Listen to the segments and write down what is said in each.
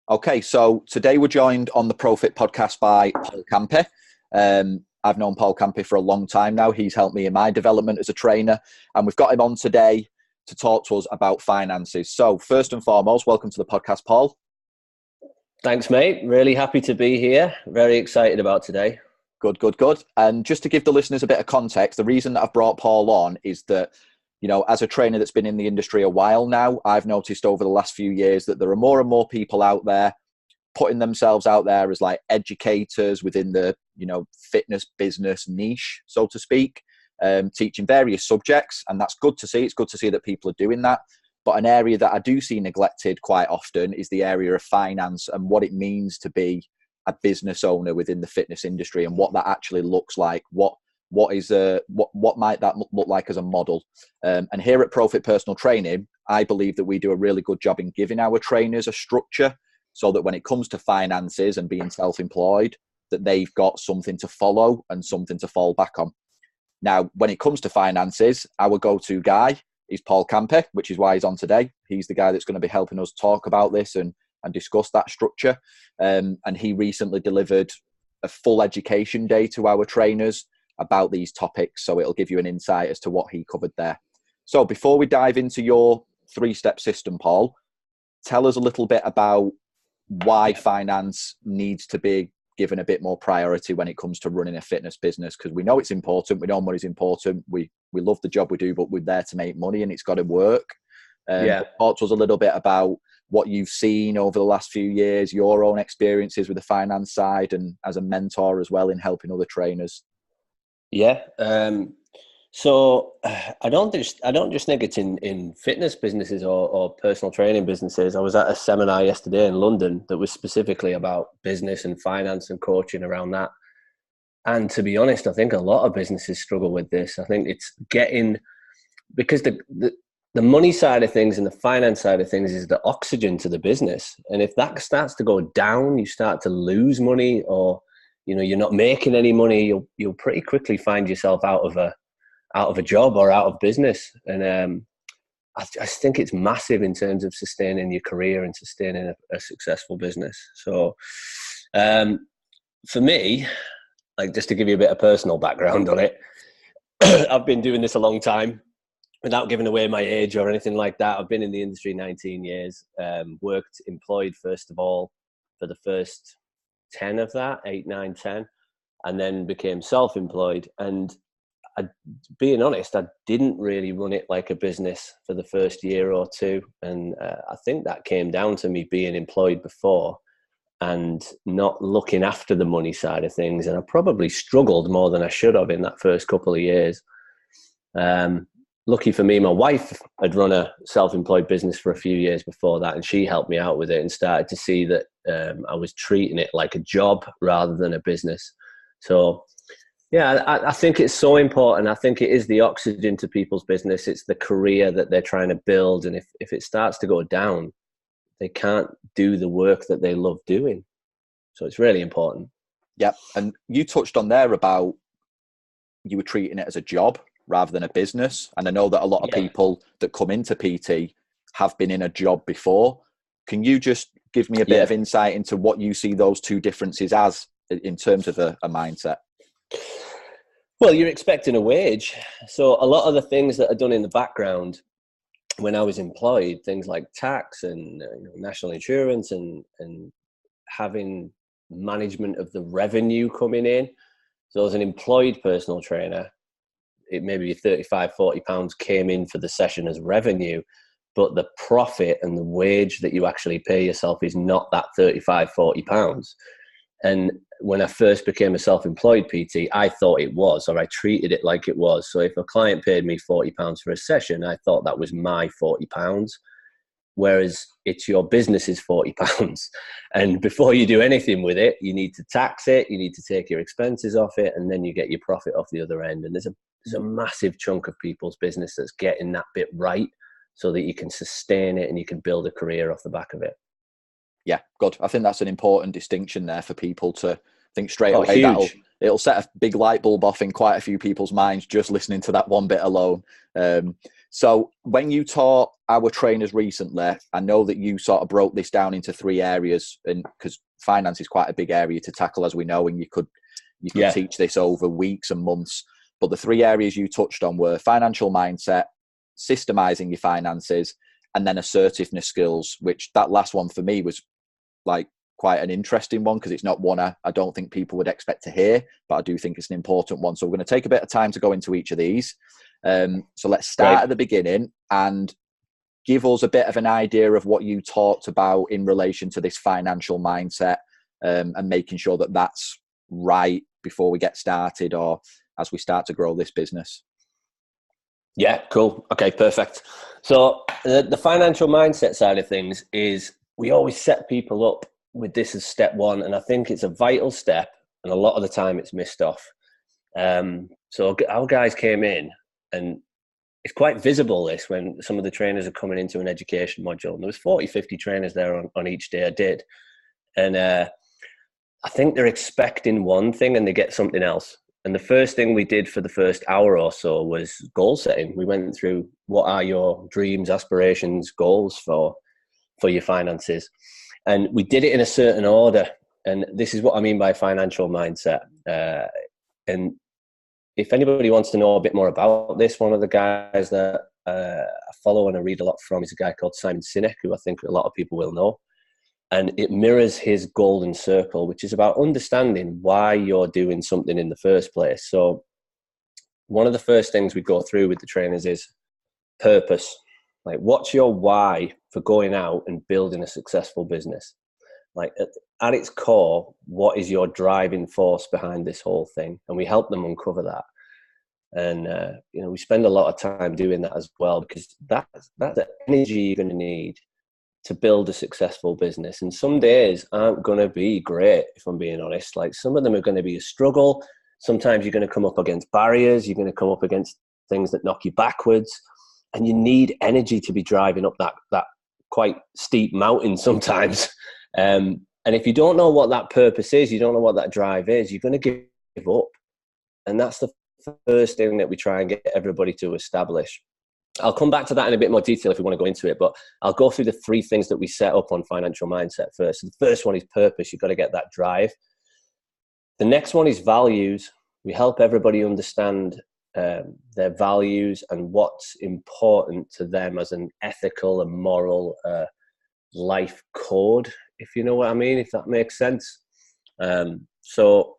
Okay, so today we're joined on the Profit podcast by Paul Campey. I've known Paul Campey for a long time now. He's helped me in my development as a trainer, and we've got him on today to talk to us about finances. So first and foremost, welcome to the podcast, Paul. Thanks, mate. Really happy to be here. Very excited about today. Good. And just to give the listeners a bit of context, the reason that I've brought Paul on is that, as a trainer that's been in the industry a while now, I've noticed over the last few years that there are more and more people out there putting themselves out there as like educators within the, fitness business niche, so to speak, teaching various subjects. And that's good to see. It's good to see that people are doing that. But an area that I do see neglected quite often is the area of finance and what it means to be a business owner within the fitness industry and what that actually looks like. What might that look like as a model? And here at Profit Personal Training, I believe that we do a really good job in giving our trainers a structure so that when it comes to finances and being self-employed, that they've got something to follow and something to fall back on. Now, when it comes to finances, our go-to guy is Paul Campey, which is why he's on today. He's the guy that's going to be helping us talk about this and discuss that structure. And he recently delivered a full education day to our trainers about these topics. So it'll give you an insight as to what he covered there. So before we dive into your 3-step system, Paul, tell us a little bit about why finance needs to be given a bit more priority when it comes to running a fitness business, because we know it's important. We know money's important. We love the job we do, but we're there to make money and it's got to work. Talk to us a little bit about what you've seen over the last few years, your own experiences with the finance side and as a mentor as well in helping other trainers. So I don't just think it's in fitness businesses or personal training businesses. I was at a seminar yesterday in London that was specifically about business and finance and coaching around that. And to be honest, I think a lot of businesses struggle with this. I think it's because the money side of things and the finance side of things is the oxygen to the business. And if that starts to go down, you start to lose money, or you're not making any money, you'll pretty quickly find yourself out of a job or out of business. And I just think it's massive in terms of sustaining your career and sustaining a successful business. So for me, like, just to give you a bit of personal background on it, I've been doing this a long time without giving away my age or anything like that. I've been in the industry 19 years, worked employed first of all for the first 10 of that, 8, 9, 10, and then became self-employed. And being honest, I didn't really run it like a business for the first year or two. And I think that came down to me being employed before and not looking after the money side of things. And I probably struggled more than I should have in that first couple of years. Lucky for me, my wife had run a self-employed business for a few years before that, and she helped me out with it and started to see that I was treating it like a job rather than a business. So yeah, I think it's so important. I think it is the oxygen to people's business. It's the career that they're trying to build. And if it starts to go down, they can't do the work that they love doing. So it's really important. Yeah. And you touched on there about you were treating it as a job rather than a business. And I know that a lot of people that come into PT have been in a job before. Can you just give me a bit of insight into what you see those two differences as in terms of a mindset? Well, you're expecting a wage. So a lot of the things that are done in the background when I was employed, things like tax and national insurance and having management of the revenue coming in. So as an employed personal trainer, it maybe 35, 40 pounds came in for the session as revenue, but the profit and the wage that you actually pay yourself is not that 35, 40 pounds. And when I first became a self-employed PT, I thought it was, or I treated it like it was. So if a client paid me 40 pounds for a session, I thought that was my 40 pounds. Whereas it's your business's 40 pounds. And before you do anything with it, you need to tax it, you need to take your expenses off it, and then you get your profit off the other end. And there's a massive chunk of people's business that's getting that bit right so that you can sustain it and you can build a career off the back of it. Yeah, good. I think that's an important distinction there for people to think straight away. It'll set a big light bulb off in quite a few people's minds just listening to that one bit alone. So when you taught our trainers recently, I know that you sort of broke this down into 3 areas, and because finance is quite a big area to tackle, as we know, and you could teach this over weeks and months. But the 3 areas you touched on were financial mindset, systemizing your finances, and then assertiveness skills, which that last one for me was like quite an interesting one, because it's not one I don't think people would expect to hear, but I do think it's an important one. So we're going to take a bit of time to go into each of these. So let's start at the beginning and give us a bit of an idea of what you talked about in relation to this financial mindset, and making sure that that's right before we get started or as we start to grow this business. Yeah, cool. Okay, perfect. So the financial mindset side of things is we always set people up with this as step 1. And I think it's a vital step. And a lot of the time it's missed off. So our guys came in, and it's quite visible this when some of the trainers are coming into an education module. And there was 40, 50 trainers there on each day I did. And I think they're expecting one thing and they get something else. And the first thing we did for the first hour or so was goal setting. We went through what are your dreams, aspirations, goals for your finances. And we did it in a certain order. And this is what I mean by financial mindset. And if anybody wants to know a bit more about this, one of the guys that I follow and I read a lot from is a guy called Simon Sinek, who I think a lot of people will know. And it mirrors his golden circle, which is about understanding why you're doing something in the first place. So one of the first things we go through with the trainers is purpose. Like, what's your why for going out and building a successful business? Like, at its core, what is your driving force behind this whole thing? And we help them uncover that. And, we spend a lot of time doing that as well, because that's the energy you're going to need to build a successful business. And some days aren't going to be great, if I'm being honest. Like, some of them are going to be a struggle. Sometimes you're going to come up against barriers. You're going to come up against things that knock you backwards. And you need energy to be driving up that quite steep mountain sometimes. And if you don't know what that purpose is, you don't know what that drive is, you're going to give up. And that's the first thing that we try and get everybody to establish. I'll come back to that in a bit more detail if we want to go into it, but I'll go through the 3 things that we set up on financial mindset first. So the first one is purpose. You've got to get that drive. The next one is values. We help everybody understand their values and what's important to them as an ethical and moral life code, if you know what I mean, if that makes sense. So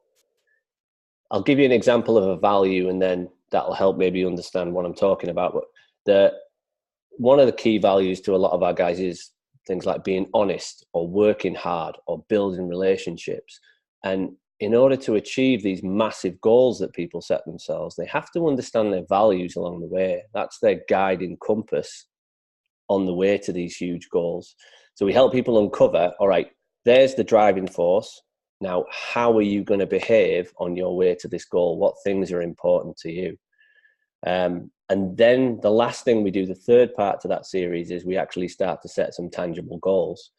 I'll give you an example of a value, and then that'll help maybe understand what I'm talking about. But one of the key values to a lot of our guys is things like being honest or working hard or building relationships. And in order to achieve these massive goals that people set themselves, they have to understand their values along the way. That's their guiding compass on the way to these huge goals. So we help people uncover, all right, there's the driving force. Now, how are you going to behave on your way to this goal? What things are important to you? And then the last thing we do, the third part to that series, is we actually start to set some tangible goals,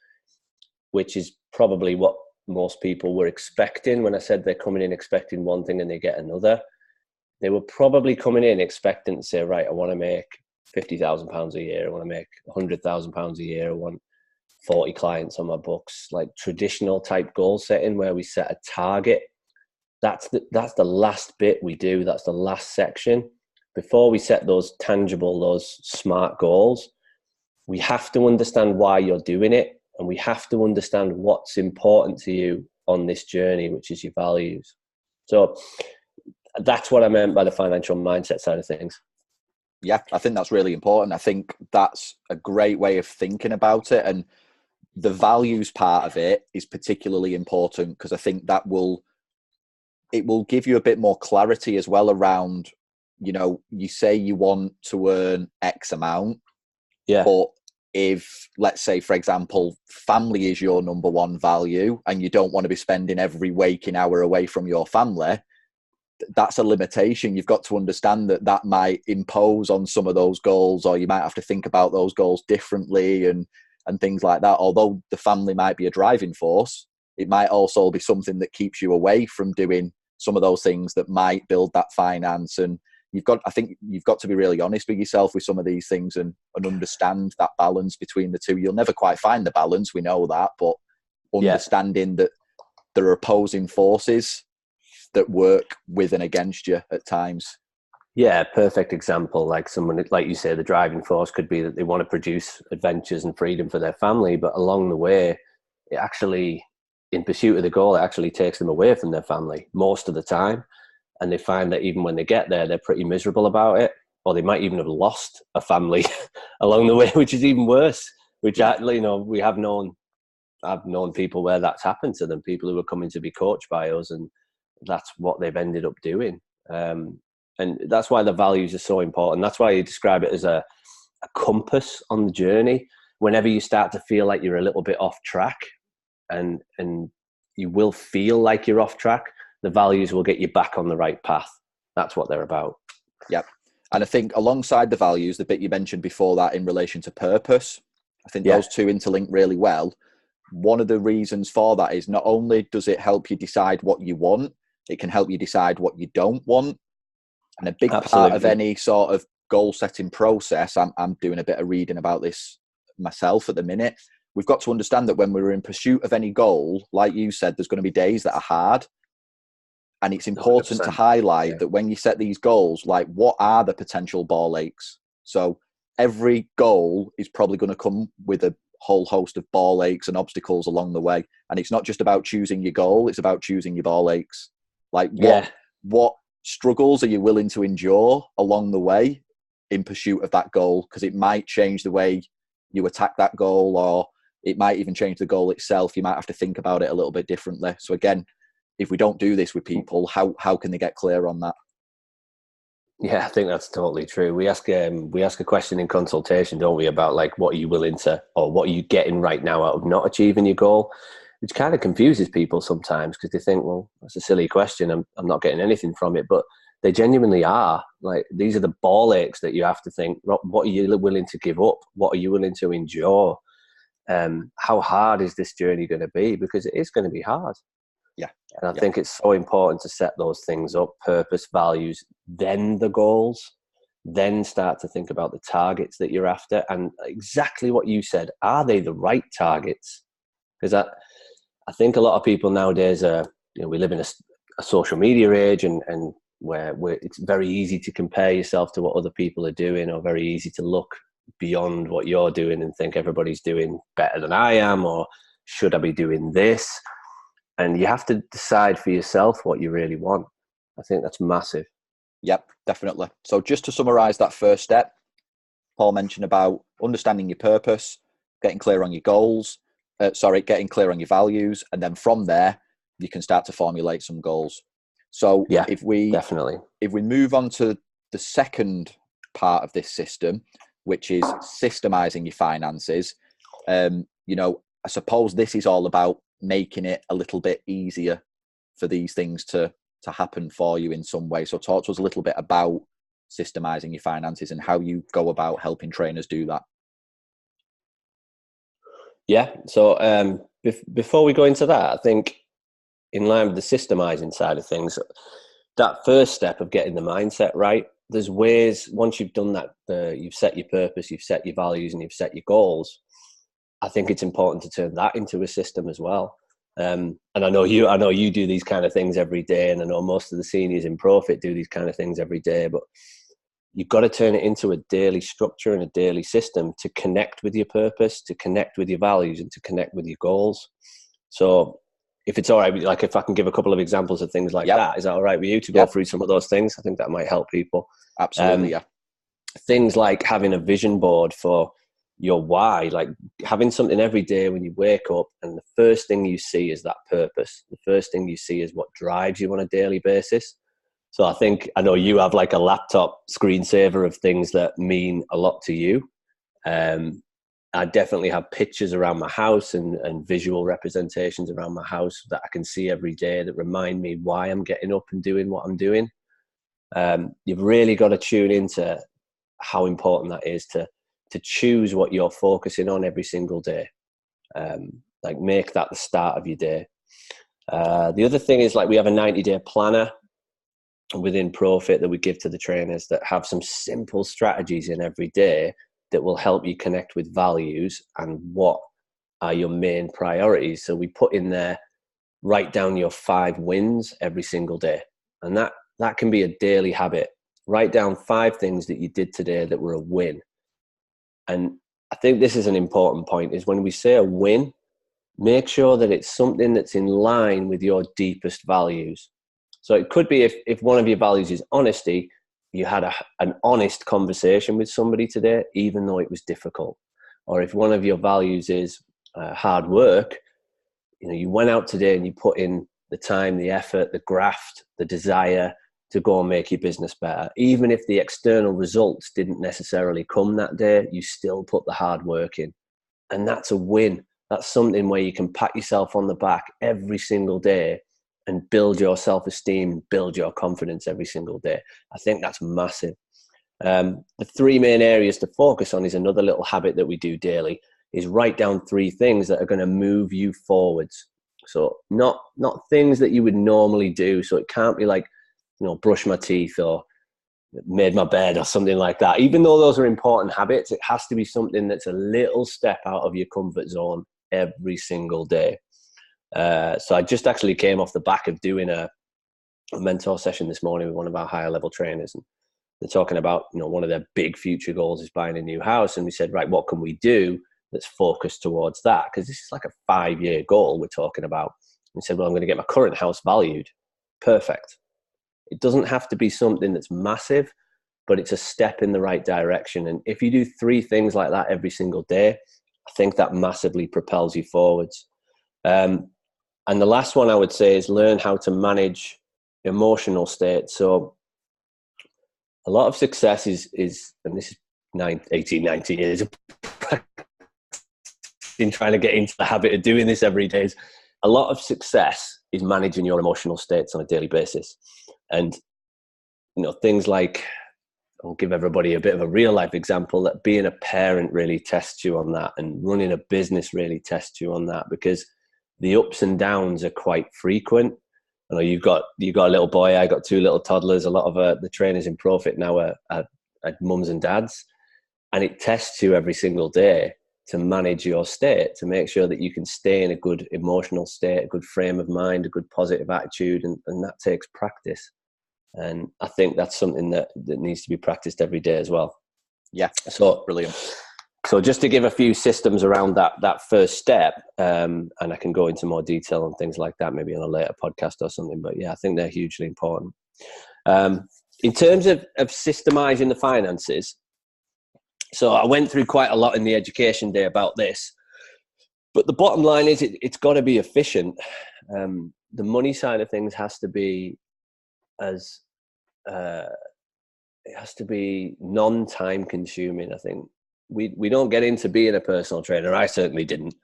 which is probably what most people were expecting. When I said they're coming in expecting one thing and they get another, they were probably coming in expecting to say, right, I want to make £50,000 a year. I want to make £100,000 a year. I want 40 clients on my books, like traditional type goal setting where we set a target. That's the last bit we do. That's the last section. Before we set those tangible, those SMART goals, we have to understand why you're doing it. And we have to understand what's important to you on this journey, which is your values. So that's what I meant by the financial mindset side of things. Yeah, I think that's really important. I think that's a great way of thinking about it. And the values part of it is particularly important, because I think it will give you a bit more clarity as well around, you say you want to earn X amount. Yeah. But if, let's say, for example, family is your number one value and you don't want to be spending every waking hour away from your family, that's a limitation. You've got to understand that might impose on some of those goals, or you might have to think about those goals differently and things like that. Although the family might be a driving force, it might also be something that keeps you away from doing some of those things that might build that finance and I think you've got to be really honest with yourself with some of these things and understand that balance between the two. You'll never quite find the balance, we know that, but understanding that there are opposing forces that work with and against you at times. Yeah, perfect example. Like someone, like you say, the driving force could be that they want to produce adventures and freedom for their family, but along the way, it actually, in pursuit of the goal, it actually takes them away from their family most of the time. And they find that even when they get there, they're pretty miserable about it, or they might even have lost a family along the way, which is even worse. Which I've known people where that's happened to them, people who are coming to be coached by us, and that's what they've ended up doing. And that's why the values are so important. That's why you describe it as a compass on the journey. Whenever you start to feel like you're a little bit off track, and you will feel like you're off track, the values will get you back on the right path. That's what they're about. Yep. And I think alongside the values, the bit you mentioned before that in relation to purpose, I think those two interlink really well. One of the reasons for that is not only does it help you decide what you want, it can help you decide what you don't want. And a big part of any sort of goal setting process, I'm doing a bit of reading about this myself at the minute. We've got to understand that when we're in pursuit of any goal, like you said, there's going to be days that are hard. And it's important 100%. to highlight that when you set these goals, like what are the potential ball aches? So every goal is probably going to come with a whole host of ball aches and obstacles along the way. And it's not just about choosing your goal, it's about choosing your ball aches. Like what struggles are you willing to endure along the way in pursuit of that goal? Because it might change the way you attack that goal, or it might even change the goal itself. You might have to think about it a little bit differently. So again, if we don't do this with people, how can they get clear on that? Yeah, I think that's totally true. We ask a question in consultation, don't we, about like what are you willing to, or what are you getting right now out of not achieving your goal, which kind of confuses people sometimes because they think, well, that's a silly question. I'm not getting anything from it, but they genuinely are. Like, these are the ball aches that you have to think, what are you willing to give up? What are you willing to endure? How hard is this journey going to be? Because it is going to be hard. Yeah. And I think it's so important to set those things up, purpose, values, then the goals, then start to think about the targets that you're after. And exactly what you said, are they the right targets? Because I think a lot of people nowadays we live in a social media age, and where it's very easy to compare yourself to what other people are doing, or very easy to look beyond what you're doing and think everybody's doing better than I am, or should I be doing this? And you have to decide for yourself what you really want. I think that's massive. Yep, definitely. So just to summarize that first step, Paul mentioned about understanding your purpose, getting clear on your goals, getting clear on your values. And then from there, you can start to formulate some goals. So if we move on to the second part of this system, which is systemizing your finances, I suppose this is all about making it a little bit easier for these things to happen for you in some way. So talk to us a little bit about systemizing your finances and how you go about helping trainers do that. Yeah. So before we go into that, I think in line with the systemizing side of things, that first step of getting the mindset right, there's ways, once you've done that, you've set your purpose, you've set your values, and you've set your goals, I think it's important to turn that into a system as well. And I know you do these kind of things every day, and I know most of the seniors in Profit do these kind of things every day, but you've got to turn it into a daily structure and a daily system to connect with your purpose, to connect with your values, and to connect with your goals. So if it's all right, like if I can give a couple of examples of things like that, is that all right with you to go through some of those things? I think that might help people. Absolutely, yeah. Things like having a vision board for your why, like having something every day when you wake up and the first thing you see is that purpose. The first thing you see is what drives you on a daily basis. So I know you have like a laptop screensaver of things that mean a lot to you. I definitely have pictures around my house and visual representations around my house that I can see every day that remind me why I'm getting up and doing what I'm doing. You've really got to tune into how important that is to choose what you're focusing on every single day. Like make that the start of your day. The other thing is, like, we have a 90-day planner. within Profit that we give to the trainers that have some simple strategies in every day that will help you connect with values and what are your main priorities. So we put in there, write down your 5 wins every single day. And that can be a daily habit. Write down 5 things that you did today that were a win. And I think this is an important point, is when we say a win, make sure that it's something that's in line with your deepest values. So it could be if one of your values is honesty, you had an honest conversation with somebody today, even though it was difficult. Or if one of your values is hard work, you went out today and you put in the time, the effort, the graft, the desire to go and make your business better. Even if the external results didn't necessarily come that day, you still put the hard work in. And that's a win. That's something where you can pat yourself on the back every single day and build your self-esteem, build your confidence every single day. I think that's massive. The 3 main areas to focus on is another little habit that we do daily, is write down 3 things that are going to move you forwards. So not things that you would normally do. So it can't be like, brush my teeth or made my bed or something like that. Even though those are important habits, it has to be something that's a little step out of your comfort zone every single day. So I just actually came off the back of doing a mentor session this morning with one of our higher level trainers, and they're talking about, one of their big future goals is buying a new house. And we said, right, what can we do that's focused towards that? Because this is like a 5-year goal we're talking about. We said, well, I'm going to get my current house valued. Perfect. It doesn't have to be something that's massive, but it's a step in the right direction. And if you do 3 things like that every single day, I think that massively propels you forwards. And the last one I would say is learn how to manage emotional state. So a lot of success is and this is 18, 19 years of in trying to get into the habit of doing this every day. A lot of success is managing your emotional states on a daily basis. And, things like, I'll give everybody a bit of a real life example, that being a parent really tests you on that, and running a business really tests you on that, because the ups and downs are quite frequent. I know you've got a little boy, I got 2 little toddlers. A lot of the trainers in Profit now are mums and dads, and it tests you every single day to manage your state, to make sure that you can stay in a good emotional state, a good frame of mind, a good positive attitude, and that takes practice. And I think that's something that needs to be practiced every day as well. Yeah, so brilliant. So just to give a few systems around that first step, and I can go into more detail on things like that maybe on a later podcast or something, but yeah, I think they're hugely important. In terms of systemizing the finances, so I went through quite a lot in the education day about this, but the bottom line is it's got to be efficient. The money side of things has to be it has to be non-time consuming. I think we don't get into being a personal trainer. I certainly didn't.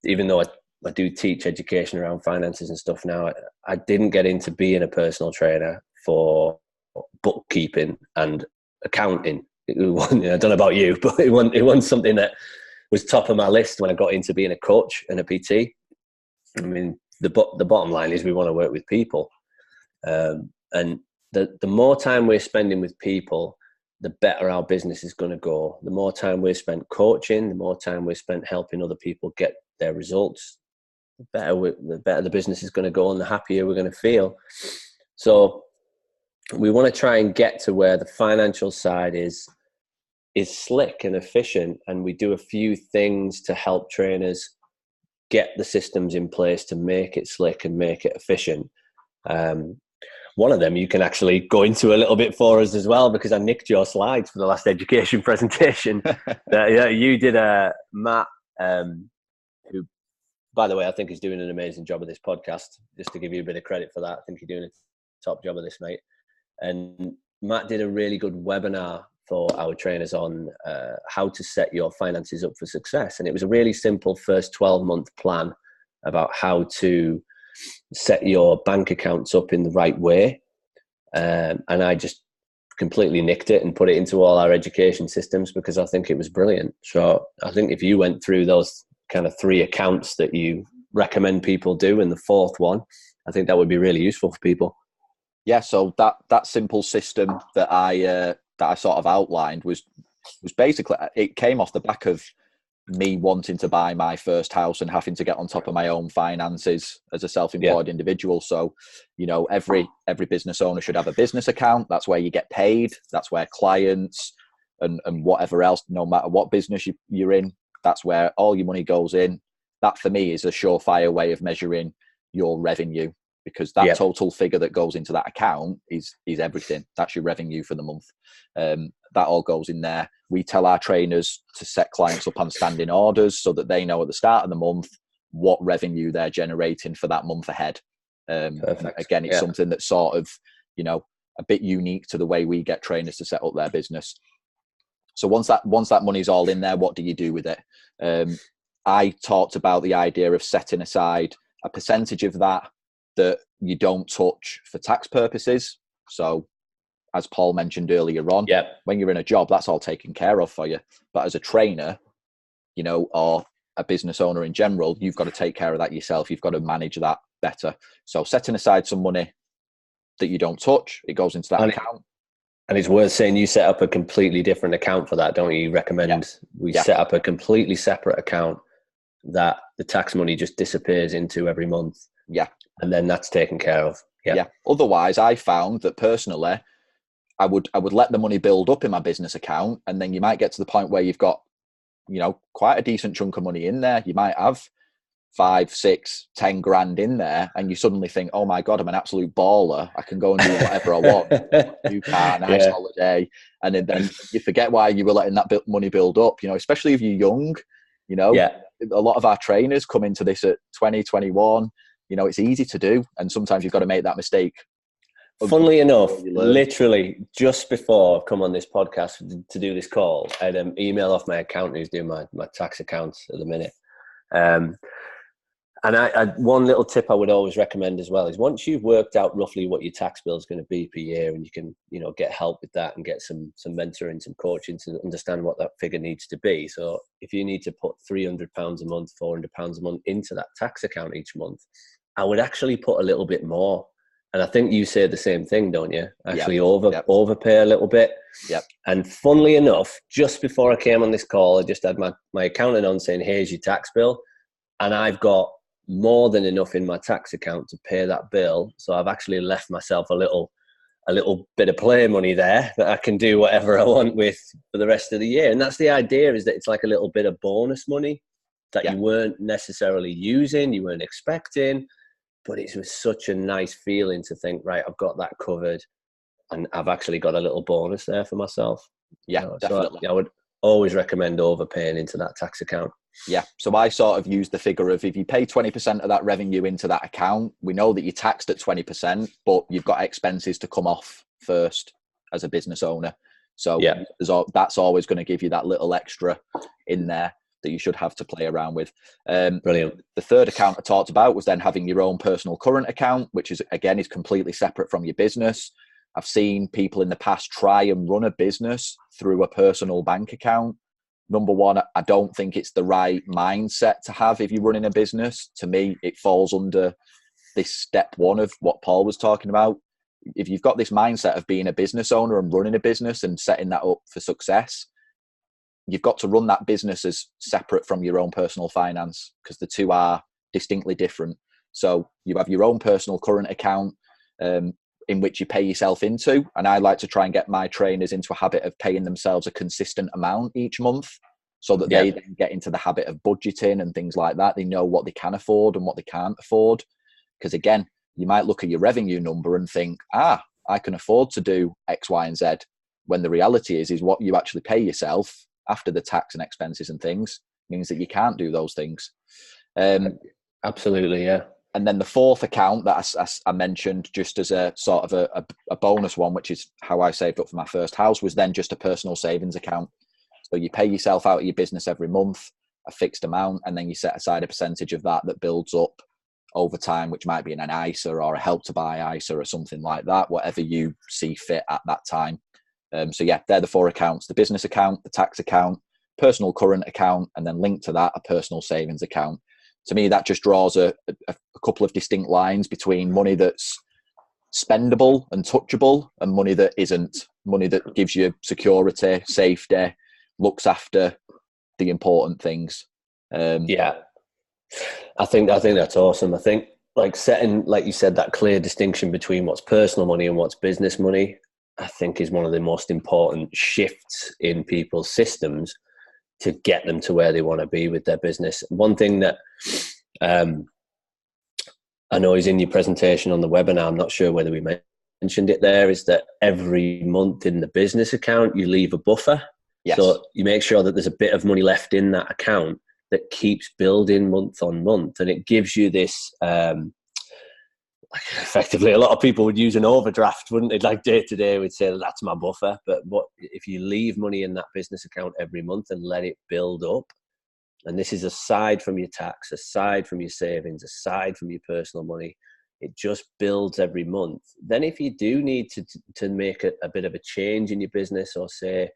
Even though I do teach education around finances and stuff now, I didn't get into being a personal trainer for bookkeeping and accounting. I don't know about you, but it wasn't something that was top of my list when I got into being a coach and a PT. I mean, the bottom line is we want to work with people. And the more time we're spending with people, the better our business is going to go. The more time we're spent coaching, the more time we're spent helping other people get their results, the better the business is going to go, and the happier we're going to feel. So we want to try and get to where the financial side is slick and efficient, and we do a few things to help trainers get the systems in place to make it slick and make it efficient. One of them you can actually go into a little bit for us as well, because I nicked your slides for the last education presentation. Yeah, you did, Matt, who, by the way, I think is doing an amazing job of this podcast. Just to give you a bit of credit for that, I think you're doing a top job of this, mate. And Matt did a really good webinar for our trainers on how to set your finances up for success. And it was a really simple first 12-month plan about how to set your bank accounts up in the right way. And I just completely nicked it and put it into all our education systems because I think it was brilliant. So I think if you went through those kind of 3 accounts that you recommend people do and the 4th one, I think that would be really useful for people. Yeah, so that simple system that I sort of outlined was basically, it came off the back of me wanting to buy my first house and having to get on top of my own finances as a self-employed individual. So, every business owner should have a business account. That's where you get paid. That's where clients and whatever else, no matter what business you're in, that's where all your money goes in. That for me is a surefire way of measuring your revenue, because that total figure that goes into that account is everything. That's your revenue for the month. That all goes in there. We tell our trainers to set clients up on standing orders so that they know at the start of the month what revenue they're generating for that month ahead. Again, it's something that's sort of, a bit unique to the way we get trainers to set up their business. So once that money's all in there, what do you do with it? I talked about the idea of setting aside a percentage of that you don't touch for tax purposes. So as Paul mentioned earlier on, when you're in a job, that's all taken care of for you. But as a trainer, or a business owner in general, you've got to take care of that yourself. You've got to manage that better. So setting aside some money that you don't touch, it goes into that account. And it's worth saying you set up a completely different account for that, don't you? You recommend we set up a completely separate account that the tax money just disappears into every month. Yeah. And then that's taken care of. Yeah. Otherwise, I found that personally, I would let the money build up in my business account, and then you might get to the point where you've got, quite a decent chunk of money in there. You might have 5, 6, 10 grand in there, and you suddenly think, oh my God, I'm an absolute baller. I can go and do whatever I want. New car, nice holiday. And then you forget why you were letting that money build up, especially if you're young, a lot of our trainers come into this at 20, 21. It's easy to do. And sometimes you've got to make that mistake. Funnily enough, literally just before I've come on this podcast to do this call, I had an email off my accountant who's doing my tax accounts at the minute. And I one little tip I would always recommend as well is once you've worked out roughly what your tax bill is going to be per year, and you can, get help with that and get some mentoring, some coaching to understand what that figure needs to be. So if you need to put £300 a month, £400 a month into that tax account each month, I would actually put a little bit more. And I think you say the same thing, don't you? Actually overpay a little bit. Yep. And funnily enough, just before I came on this call, I just had my accountant on saying, here's your tax bill. And I've got more than enough in my tax account to pay that bill. So I've actually left myself a little bit of play money there that I can do whatever I want with for the rest of the year. And that's the idea, is that it's like a little bit of bonus money that you weren't necessarily using, you weren't expecting. But it was such a nice feeling to think, right, I've got that covered and I've actually got a little bonus there for myself. Yeah, definitely. So I would always recommend overpaying into that tax account. Yeah. So I sort of use the figure of, if you pay 20% of that revenue into that account, we know that you're taxed at 20%, but you've got expenses to come off first as a business owner. So that's always going to give you that little extra in there that you should have to play around with. Brilliant. The third account I talked about was then having your own personal current account, which is completely separate from your business. I've seen people in the past try and run a business through a personal bank account. Number one, I don't think it's the right mindset to have if you're running a business. To me, it falls under this step one of what Paul was talking about. If you've got this mindset of being a business owner and running a business and setting that up for success, you've got to run that business as separate from your own personal finance, because the two are distinctly different. So you have your own personal current account in which you pay yourself into. And I like to try and get my trainers into a habit of paying themselves a consistent amount each month, so that they then get into the habit of budgeting and things like that. They know what they can afford and what they can't afford. Because again, you might look at your revenue number and think, I can afford to do X, Y, and Z. When the reality is what you actually pay yourself after the tax and expenses and things means that you can't do those things. Absolutely, yeah. And then the fourth account that I mentioned just as a sort of a bonus one, which is how I saved up for my first house, was then just a personal savings account. So you pay yourself out of your business every month, a fixed amount, and then you set aside a percentage of that builds up over time, which might be in an ISA or a help to buy ISA or something like that, whatever you see fit at that time. So yeah, they're the four accounts: the business account, the tax account, personal current account, and then linked to that, a personal savings account. To me, that just draws a couple of distinct lines between money that's spendable and touchable, and money that isn't, money that gives you security, safety, looks after the important things. Yeah, I think that's awesome. I think like setting, like you said, that clear distinction between what's personal money and what's business money, I think is one of the most important shifts in people's systems to get them to where they want to be with their business. One thing that I know is in your presentation on the webinar, I'm not sure whether we mentioned it there, is that every month in the business account, you leave a buffer. Yes. So you make sure that there's a bit of money left in that account that keeps building month on month. And it gives you this, effectively, a lot of people would use an overdraft, wouldn't they? Like day to day, would say, that's my buffer. But what if you leave money in that business account every month and let it build up? And this is aside from your tax, aside from your savings, aside from your personal money. It just builds every month. Then if you do need to make a bit of a change in your business, or say,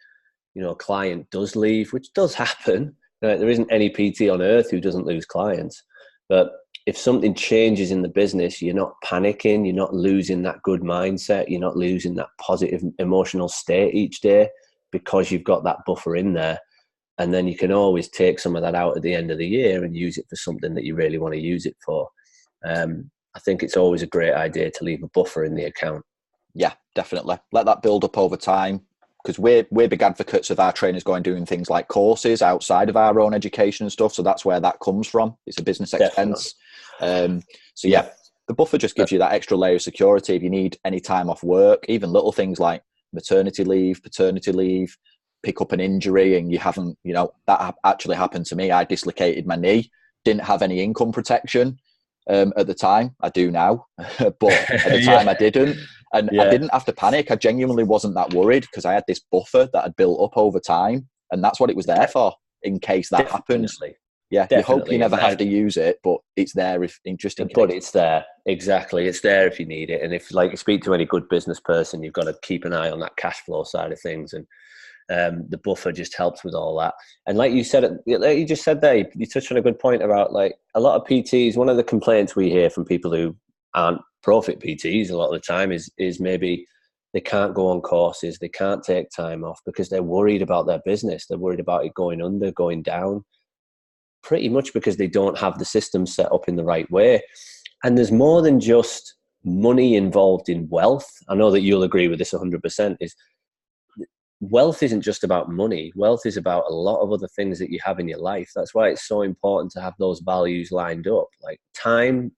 you know, a client does leave, which does happen. There isn't any PT on earth who doesn't lose clients. But if something changes in the business, you're not panicking, you're not losing that good mindset, you're not losing that positive emotional state each day, because you've got that buffer in there. And then you can always take some of that out at the end of the year and use it for something that you really want to use it for. I think it's always a great idea to leave a buffer in the account. Yeah, definitely. Let that build up over time, because we're big advocates of our trainers going doing things like courses outside of our own education and stuff. So that's where that comes from. It's a business expense. So yeah, the buffer just gives you that extra layer of security. If you need any time off work, even little things like maternity leave, paternity leave, pick up an injury and you haven't, you know, that actually happened to me. I dislocated my knee, didn't have any income protection at the time. I do now, but at the time I didn't. And I didn't have to panic. I genuinely wasn't that worried, because I had this buffer that had built up over time, and that's what it was there for, in case that happens. Yeah, you hope you never have to use it, but it's there if just in case. But it's there, exactly. It's there if you need it. And if, like, you speak to any good business person, you've got to keep an eye on that cash flow side of things, and the buffer just helps with all that. And like you said, like you just said there, you touched on a good point about, like, a lot of PTs. One of the complaints we hear from people who aren't profit PTs a lot of the time is maybe they can't go on courses, they can't take time off because they're worried about their business. They're worried about it going under, going down, pretty much because they don't have the system set up in the right way. And there's more than just money involved in wealth. I know that you'll agree with this 100%. Is wealth isn't just about money. Wealth is about a lot of other things that you have in your life. That's why it's so important to have those values lined up. Like, time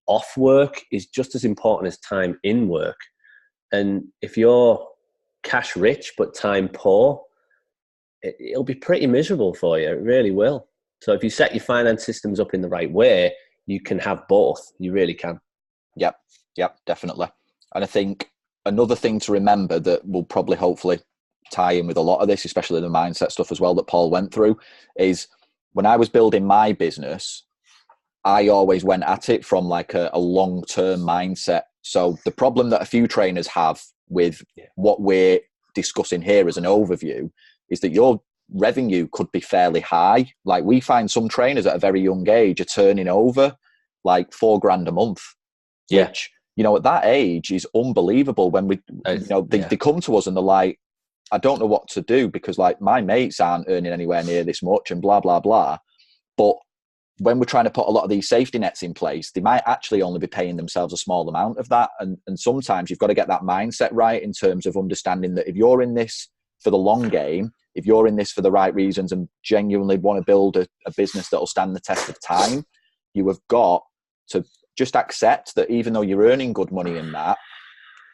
off work is just as important as time in work. And if you're cash rich but time poor, it'll be pretty miserable for you. It really will. So if you set your finance systems up in the right way, you can have both. You really can. Yep, definitely. And I think another thing to remember that will probably hopefully tie in with a lot of this, especially the mindset stuff as well that Paul went through, is when I was building my business, I always went at it from like a long-term mindset. So the problem that a few trainers have with what we're discussing here as an overview is that your revenue could be fairly high. Like, we find some trainers at a very young age are turning over like $4,000 a month, which, you know, at that age is unbelievable. When they come to us and they're like, I don't know what to do, because like my mates aren't earning anywhere near this much and blah, blah, blah. But when we're trying to put a lot of these safety nets in place, they might actually only be paying themselves a small amount of that. And sometimes you've got to get that mindset right, in terms of understanding that if you're in this for the long game, if you're in this for the right reasons and genuinely want to build a business that will stand the test of time, you have got to just accept that even though you're earning good money in that,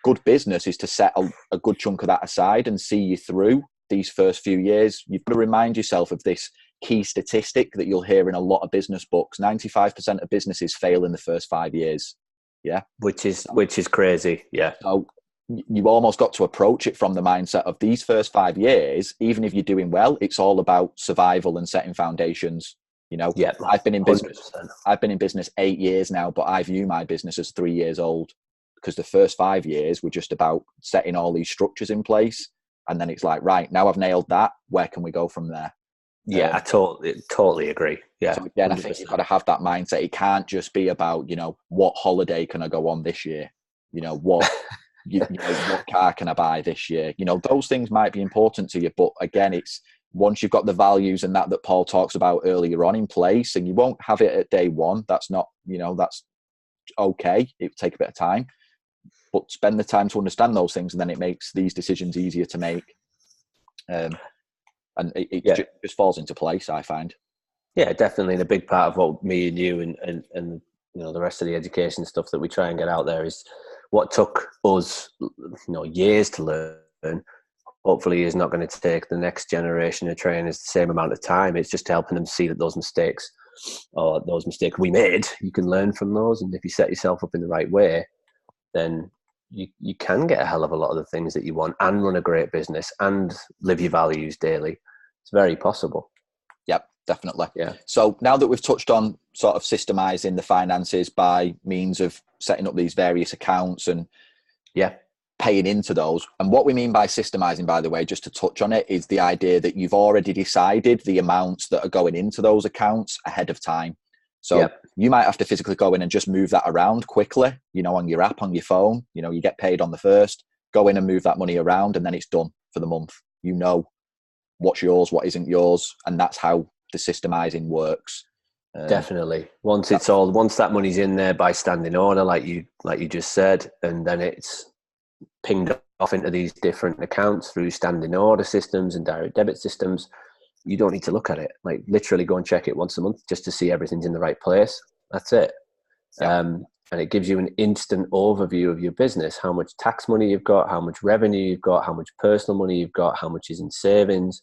good business is to set a good chunk of that aside and see you through these first few years. You've got to remind yourself of this key statistic that you'll hear in a lot of business books. 95% of businesses fail in the first 5 years. Yeah. Which is crazy. Yeah. So you almost got to approach it from the mindset of these first 5 years, even if you're doing well, it's all about survival and setting foundations. You know, I've been in business. 100%. I've been in business 8 years now, but I view my business as 3 years old, because the first 5 years were just about setting all these structures in place. And then it's like, right, now I've nailed that. Where can we go from there? Yeah, I totally agree. Yeah. So again, 100%. I think you've got to have that mindset. It can't just be about, you know, what holiday can I go on this year? what what car can I buy this year? Those things might be important to you, but again, it's once you've got the values and that Paul talks about earlier on in place, and you won't have it at day one. That's not, that's okay. It will take a bit of time, but spend the time to understand those things, and then it makes these decisions easier to make. And it just falls into place, I find. Yeah, definitely. And a big part of what me and you and the rest of the education stuff that we try and get out there is what took us years to learn. Hopefully is not going to take the next generation of trainers the same amount of time. It's just helping them see that those mistakes we made, you can learn from those. And if you set yourself up in the right way, then you can get a hell of a lot of the things that you want and run a great business and live your values daily. It's very possible. Yep, definitely. Yeah. So now that we've touched on sort of systemizing the finances by means of setting up these various accounts and paying into those. And what we mean by systemizing, by the way, just to touch on it, is the idea that you've already decided the amounts that are going into those accounts ahead of time. So you might have to physically go in and just move that around quickly, on your app, on your phone. You get paid on the first, go in and move that money around, and then it's done for the month. What's yours, what isn't yours, and that's how the systemizing works. Definitely. Once that money's in there by standing order, like you just said, and then it's pinged off into these different accounts through standing order systems and direct debit systems, you don't need to look at it. Like literally go and check it once a month just to see everything's in the right place. That's it. And it gives you an instant overview of your business, how much tax money you've got, how much revenue you've got, how much personal money you've got, how much is in savings.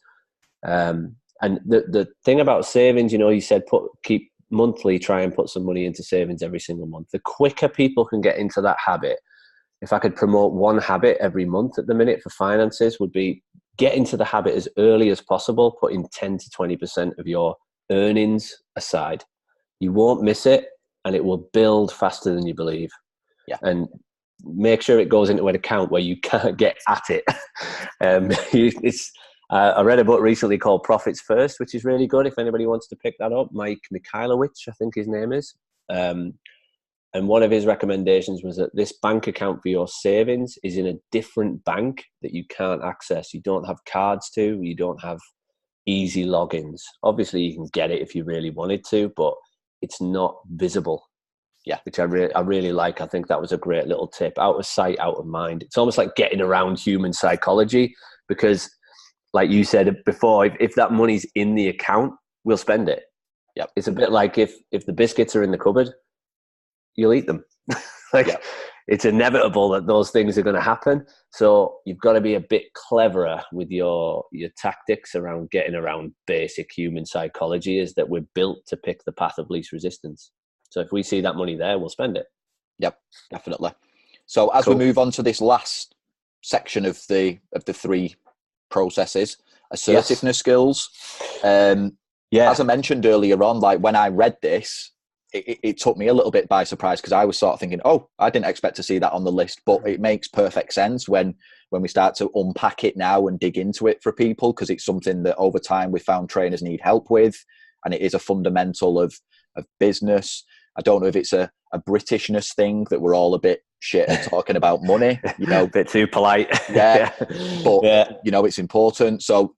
And the thing about savings, you said keep monthly, try and put some money into savings every single month. The quicker people can get into that habit, if I could promote one habit every month at the minute for finances, would be get into the habit as early as possible, putting 10 to 20% of your earnings aside. You won't miss it, and it will build faster than you believe. Yeah. And make sure it goes into an account where you can't get at it. I read a book recently called Profits First, which is really good if anybody wants to pick that up. Mike Mikhailovich, I think his name is. And one of his recommendations was that this bank account for your savings is in a different bank that you can't access. You don't have cards to, you don't have easy logins. Obviously, you can get it if you really wanted to, but it's not visible. Yeah, which I really like. I think that was a great little tip. Out of sight, out of mind. It's almost like getting around human psychology because, like you said before, if that money's in the account, we'll spend it. Yep. It's a bit like if the biscuits are in the cupboard, you'll eat them. It's inevitable that those things are going to happen. So you've got to be a bit cleverer with your tactics around getting around basic human psychology, is that we're built to pick the path of least resistance. So if we see that money there, we'll spend it. Yep, definitely. So as we move on to this last section of the three processes, assertiveness skills. As I mentioned earlier on, like when I read this, it took me a little bit by surprise because I was sort of thinking, oh, I didn't expect to see that on the list, but it makes perfect sense when we start to unpack it now and dig into it for people, because it's something that over time we found trainers need help with, and it is a fundamental of business. I don't know if it's a Britishness thing that we're all a bit shit at talking about money, a bit too polite. But it's important. So,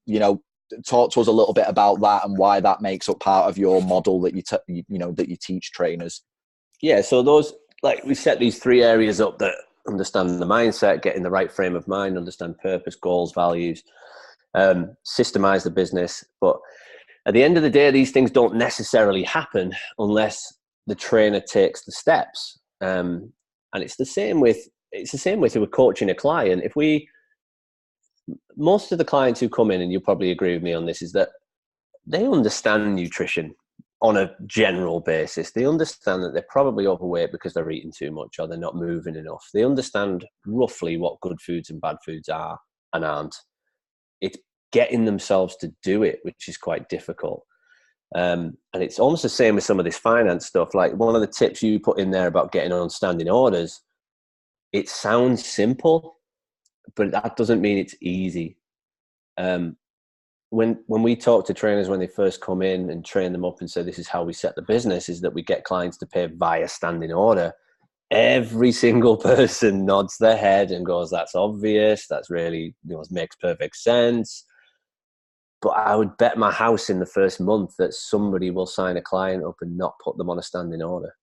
talk to us a little bit about that and why that makes up part of your model that that you teach trainers. Yeah, so those, like, we set these three areas up that understand the mindset, get in the right frame of mind, understand purpose, goals, values, systemize the business. But at the end of the day, these things don't necessarily happen unless the trainer takes the steps. And it's the same with if we're coaching a client. Most of the clients who come in, and you'll probably agree with me on this, is that they understand nutrition on a general basis. They understand that they're probably overweight because they're eating too much or they're not moving enough. They understand roughly what good foods and bad foods are and aren't. It's getting themselves to do it, which is quite difficult. And it's almost the same with some of this finance stuff. Like one of the tips you put in there about getting on standing orders, it sounds simple, but that doesn't mean it's easy. When we talk to trainers when they first come in and train them up and say this is how we set the business, is that we get clients to pay via standing order. every single person nods their head and goes, that's obvious. That's really, makes perfect sense. But I would bet my house in the first month that somebody will sign a client up and not put them on a standing order.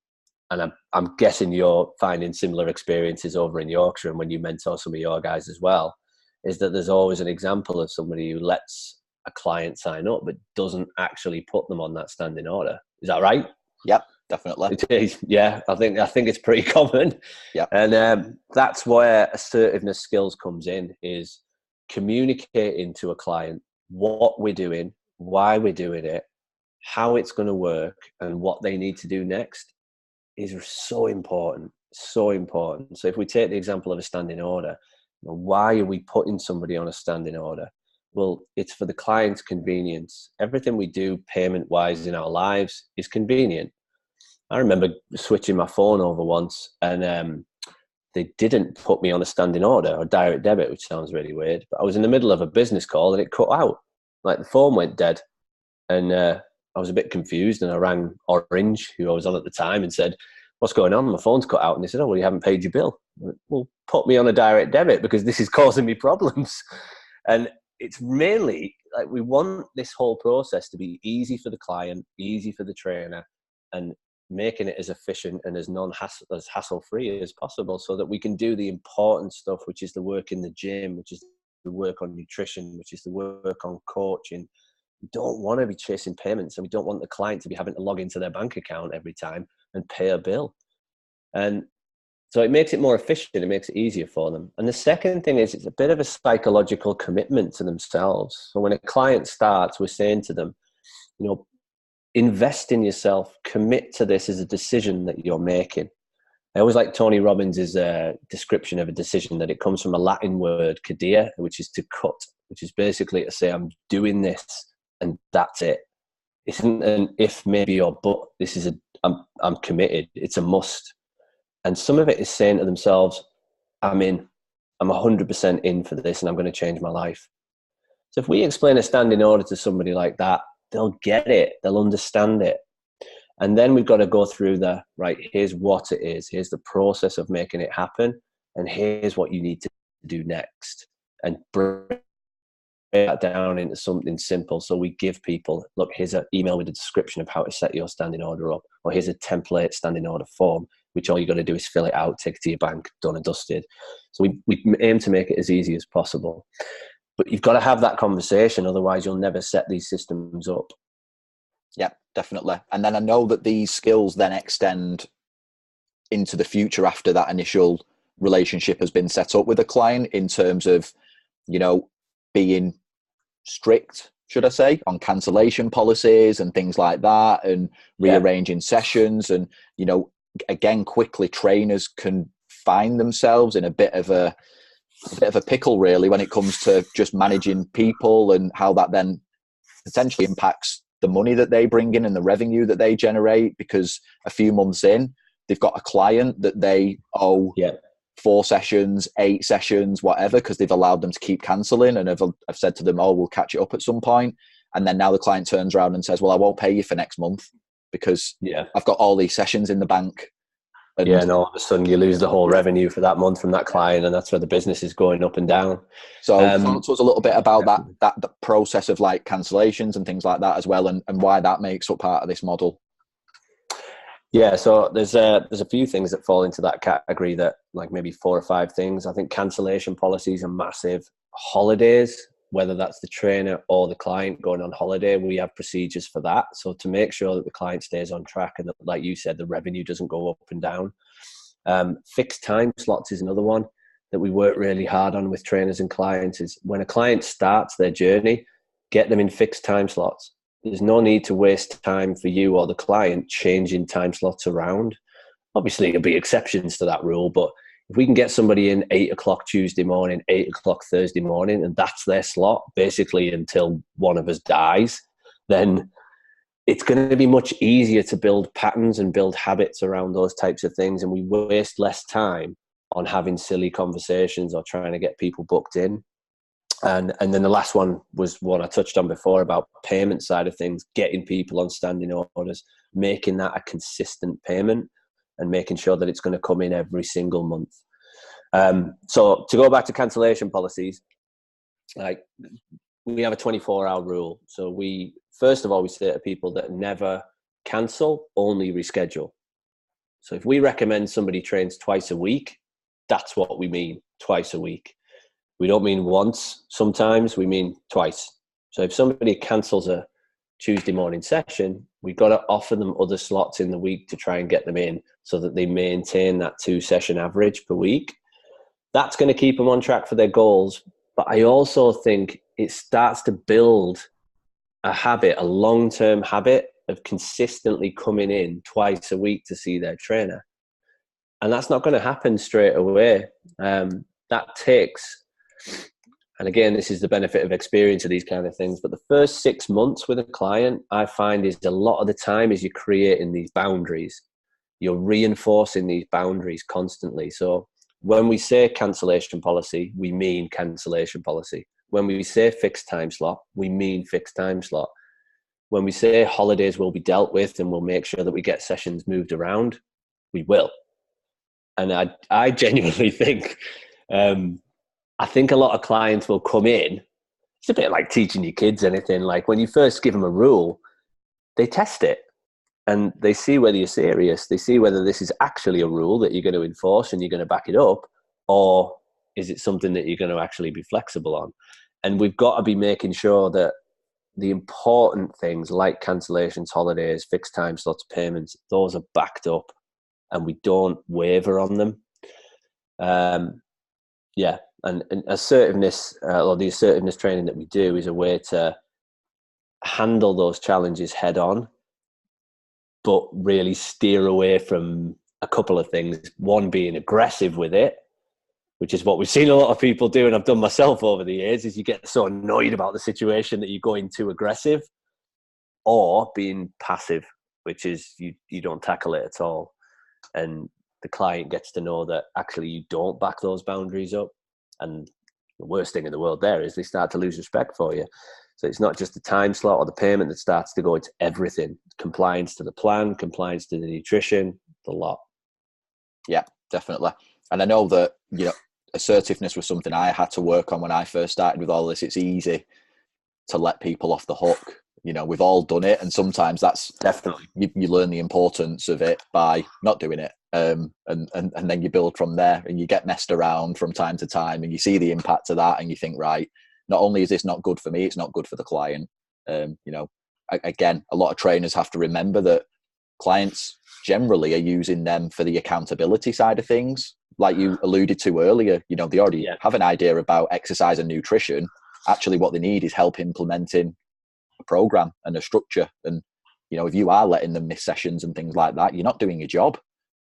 And I'm guessing you're finding similar experiences over in Yorkshire, and when you mentor some of your guys as well, is that there's always an example of somebody who lets a client sign up but doesn't actually put them on that standing order. Is that right? Yep, definitely. Yeah, I think it's pretty common. Yeah, and that's where assertiveness skills comes in, is communicating to a client what we're doing, why we're doing it, how it's going to work, and what they need to do next is so important. So important. So if we take the example of a standing order, why are we putting somebody on a standing order? Well, it's for the client's convenience. Everything we do payment-wise in our lives is convenient. I remember switching my phone over once, and they didn't put me on a standing order or direct debit, which sounds really weird. But I was in the middle of a business call and it cut out. Like the phone went dead. And I was a bit confused, and I rang Orange, who I was on at the time, and said, what's going on? My phone's cut out. And they said, oh, well, you haven't paid your bill. I went, well, put me on a direct debit because this is causing me problems. And it's mainly like we want this whole process to be easy for the client, easy for the trainer, and making it as efficient and as hassle-free as possible, so that we can do the important stuff, which is the work in the gym, which is the work on nutrition, which is the work on coaching. We don't want to be chasing payments, and we don't want the client to be having to log into their bank account every time and pay a bill. And so it makes it more efficient. It makes it easier for them. And the second thing is, it's a bit of a psychological commitment to themselves. So when a client starts, we're saying to them, invest in yourself, commit to this as a decision that you're making. I always like Tony Robbins' description of a decision, that it comes from a Latin word, cadere, which is to cut, which is basically to say, I'm doing this and that's it. It isn't an if, maybe, or but. This is I'm committed. It's a must. And some of it is saying to themselves, I'm 100% in for this, and I'm going to change my life. So if we explain a standing order to somebody like that, they'll get it. They'll understand it. And then we've got to go through here's what it is. Here's the process of making it happen. And here's what you need to do next. And break that down into something simple. So we give people, look, here's an email with a description of how to set your standing order up. Or here's a template standing order form, which all you got to do is fill it out, take it to your bank, done and dusted. So we aim to make it as easy as possible. But you've got to have that conversation, otherwise you'll never set these systems up. Yeah, definitely. And then I know that these skills then extend into the future after that initial relationship has been set up with a client, in terms of, being strict, should I say, on cancellation policies and things like that, and rearranging sessions. And, again, quickly trainers can find themselves in a bit of a pickle, really, when it comes to just managing people, and how that then potentially impacts the money that they bring in and the revenue that they generate, because a few months in, they've got a client that they owe 4 sessions, 8 sessions, whatever, because they've allowed them to keep cancelling, and I've said to them, oh, we'll catch it up at some point. And then now the client turns around and says, well, I won't pay you for next month because I've got all these sessions in the bank. And all of a sudden you lose the whole revenue for that month from that client, and that's where the business is going up and down. So talk to us a little bit about that process of like cancellations and things like that as well, and why that makes up part of this model. Yeah, so there's a few things that fall into that category, that like maybe 4 or 5 things. I think cancellation policies are massive. Holidays, whether that's the trainer or the client going on holiday, we have procedures for that. So to make sure that the client stays on track and that, like you said, the revenue doesn't go up and down. Fixed time slots is another one that we work really hard on with trainers and clients. Is when a client starts their journey, get them in fixed time slots. There's no need to waste time for you or the client changing time slots around. Obviously, there'll be exceptions to that rule, but if we can get somebody in 8 o'clock Tuesday morning, 8 o'clock Thursday morning, and that's their slot, basically until one of us dies, then it's going to be much easier to build patterns and build habits around those types of things. And we waste less time on having silly conversations or trying to get people booked in. And then the last one was what I touched on before about payment side of things, getting people on standing orders, making that a consistent payment. and making sure that it's going to come in every single month. So to go back to cancellation policies, like we have a 24-hour rule. So we, first of all, we say to people that never cancel, only reschedule. So if we recommend somebody trains twice a week, that's what we mean, twice a week. We don't mean once. Sometimes we mean twice. So if somebody cancels a Tuesday morning session, we've got to offer them other slots in the week to try and get them in so that they maintain that 2-session average per week. That's going to keep them on track for their goals. But I also think it starts to build a habit, a long-term habit of consistently coming in twice a week to see their trainer. And that's not going to happen straight away. That takes, and again, this is the benefit of experience of these kind of things, but the first 6 months with a client, I find, is a lot of the time is you're creating these boundaries. You're reinforcing these boundaries constantly. So when we say cancellation policy, we mean cancellation policy. When we say fixed time slot, we mean fixed time slot. When we say holidays will be dealt with and we'll make sure that we get sessions moved around, we will. And I genuinely think, I think a lot of clients will come in. It's a bit like teaching your kids anything. Like when you first give them a rule, they test it and they see whether you're serious. They see whether this is actually a rule that you're going to enforce and you're going to back it up, or is it something that you're going to actually be flexible on? And we've got to be making sure that the important things like cancellations, holidays, fixed time slots, payments, those are backed up and we don't waver on them. And assertiveness, or the assertiveness training that we do, is a way to handle those challenges head on, but really steer away from a couple of things. One, being aggressive with it, which is what we've seen a lot of people do, and I've done myself over the years, is you get so annoyed about the situation that you're going too aggressive, or being passive, which is you don't tackle it at all. And the client gets to know that actually you don't back those boundaries up. And the worst thing in the world there is they start to lose respect for you. So it's not just the time slot or the payment that starts to go, it's everything. Compliance to the plan, compliance to the nutrition, the lot. Yeah, definitely. And I know that, assertiveness was something I had to work on when I first started with all this. It's easy to let people off the hook. We've all done it. And sometimes that's definitely, you learn the importance of it by not doing it. And then you build from there, and you get messed around from time to time, and you see the impact of that, and you think, right, not only is this not good for me, it's not good for the client. Again, a lot of trainers have to remember that clients generally are using them for the accountability side of things. Like you alluded to earlier, they already have an idea about exercise and nutrition. Actually, what they need is help implementing a program and a structure. And, if you are letting them miss sessions and things like that, you're not doing your job.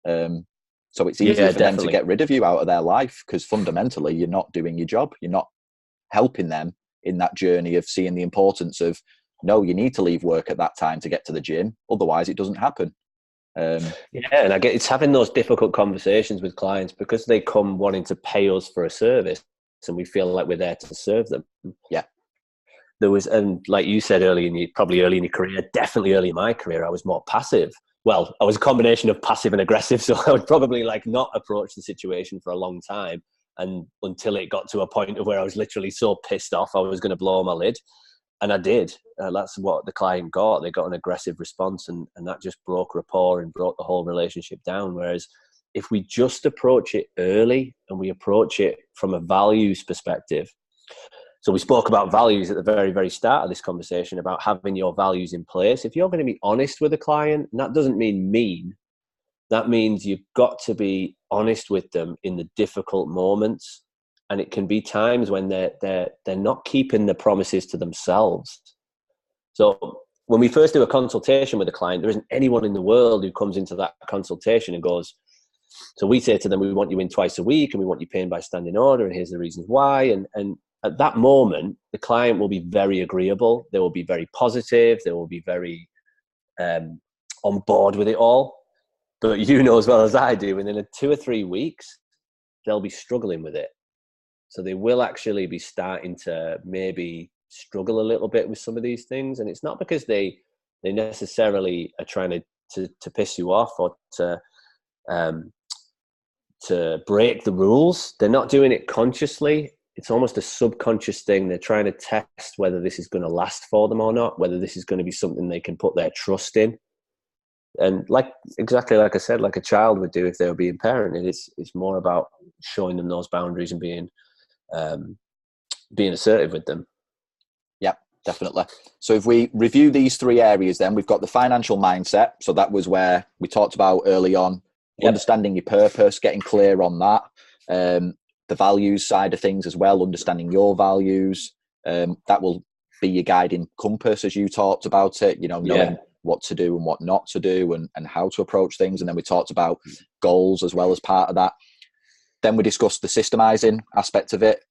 So it's easier for them to get rid of you out of their life, because fundamentally you're not doing your job. You're not helping them in that journey of seeing the importance of, no, you need to leave work at that time to get to the gym. Otherwise it doesn't happen. And I get it's having those difficult conversations with clients because they come wanting to pay us for a service and we feel like we're there to serve them. Yeah. There was, and like you said early in your career, definitely early in my career, I was more passive. Well, I was a combination of passive and aggressive. So I would probably not approach the situation for a long time, and until it got to a point of where I was literally so pissed off, I was going to blow my lid. And I did. That's what the client got. They got an aggressive response, and that just broke rapport and brought the whole relationship down. Whereas if we just approach it early and we approach it from a values perspective. So we spoke about values at the very, very start of this conversation, about having your values in place. If you're going to be honest with a client, and that doesn't mean mean, that means you've got to be honest with them in the difficult moments. And it can be times when they're not keeping the promises to themselves. So when we first do a consultation with a client, there isn't anyone in the world who comes into that consultation and goes, so we say to them, we want you in twice a week and we want you paying by standing order, and here's the reasons why. And at that moment, the client will be very agreeable. They will be very positive. They will be very on board with it all. But as well as I do, within 2 or 3 weeks, they'll be struggling with it. So they will actually be starting to maybe struggle a little bit with some of these things. And it's not because they necessarily are trying to piss you off or to to break the rules. They're not doing it consciously. It's almost a subconscious thing. They're trying to test whether this is going to last for them or not, whether this is going to be something they can put their trust in. And exactly like I said, like a child would do if they were being parented, it's more about showing them those boundaries and being assertive with them. Yeah, definitely. So if we review these three areas, then we've got the financial mindset. So that was where we talked about early on, understanding your purpose, getting clear on that. The values side of things as well, understanding your values. That will be your guiding compass, as you talked about it, knowing what to do and what not to do and how to approach things. And then we talked about goals as well as part of that. Then we discussed the systemizing aspect of it.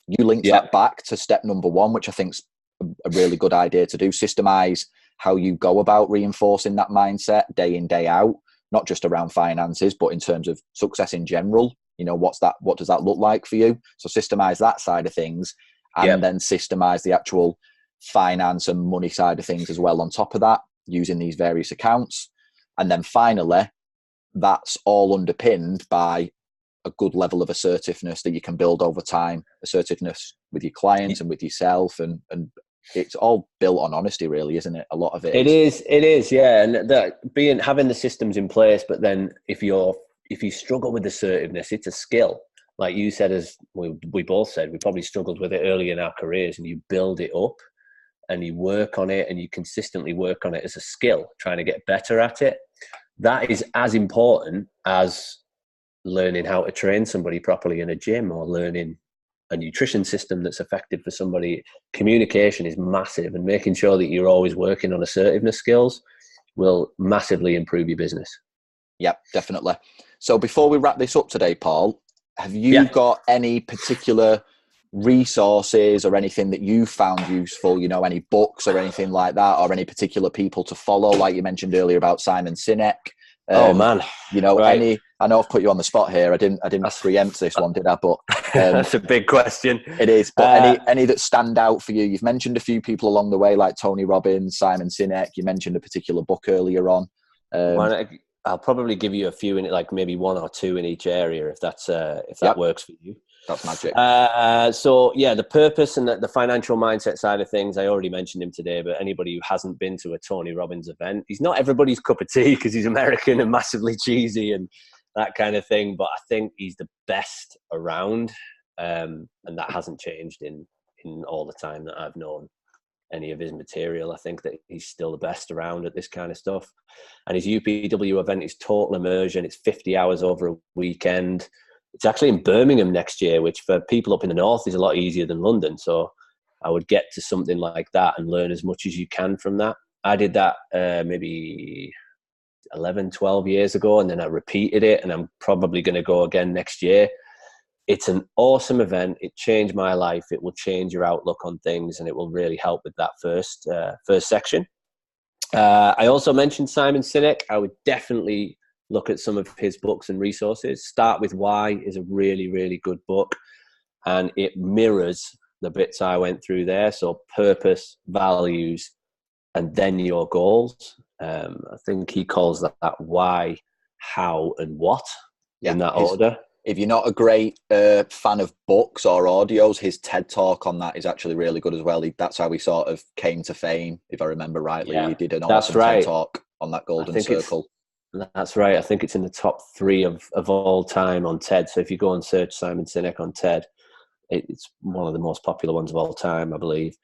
You linked that back to step number 1, which I think's a really good idea to do. Systemize how you go about reinforcing that mindset day in, day out, not just around finances, but in terms of success in general. What does that look like for you? So systemize that side of things, and then systemize the actual finance and money side of things as well on top of that, using these various accounts. And then finally, that's all underpinned by a good level of assertiveness that you can build over time, assertiveness with your clients and with yourself. And it's all built on honesty, really, isn't it? A lot of it is. Yeah. And having the systems in place, but then if you struggle with assertiveness, it's a skill. Like you said, as we both said, we probably struggled with it early in our careers, and you build it up and you work on it and you consistently work on it as a skill, trying to get better at it. That is as important as learning how to train somebody properly in a gym or learning a nutrition system that's effective for somebody. Communication is massive, and making sure that you're always working on assertiveness skills will massively improve your business. Yep, definitely. So before we wrap this up today, Paul, have you got any particular resources or anything that you found useful, any books or anything like that, or any particular people to follow, like you mentioned earlier about Simon Sinek? Oh man, right. I know I've put you on the spot here. I didn't preempt this one, did I? But that's a big question. It is. But any that stand out for you? You've mentioned a few people along the way, like Tony Robbins, Simon Sinek. You mentioned a particular book earlier on. I'll probably give you a few in it, like maybe 1 or 2 in each area, if that works for you. That's magic. So the purpose and the financial mindset side of things, I already mentioned him today, but anybody who hasn't been to a Tony Robbins event, he's not everybody's cup of tea because he's American and massively cheesy and that kind of thing. But I think he's the best around. And that hasn't changed in all the time that I've known any of his material. I think that he's still the best around at this kind of stuff. And his UPW event is total immersion. It's 50 hours over a weekend. It's actually in Birmingham next year, which for people up in the north is a lot easier than London. So I would get to something like that and learn as much as you can from that. I did that maybe 11, 12 years ago, and then I repeated it, and I'm probably going to go again next year. It's an awesome event. It changed my life. It will change your outlook on things, and it will really help with that first section. I also mentioned Simon Sinek. I would definitely look at some of his books and resources. Start with Why is a really, really good book, and it mirrors the bits I went through there. So purpose, values, and then your goals. I think he calls that why, how, and what in that order. If you're not a great fan of books or audios, his TED Talk on that is actually really good as well. That's how he sort of came to fame, if I remember rightly. He did an awesome TED Talk on that golden circle. That's right. I think it's in the top 3 of all time on TED. So if you go and search Simon Sinek on TED, it's one of the most popular ones of all time, I believe.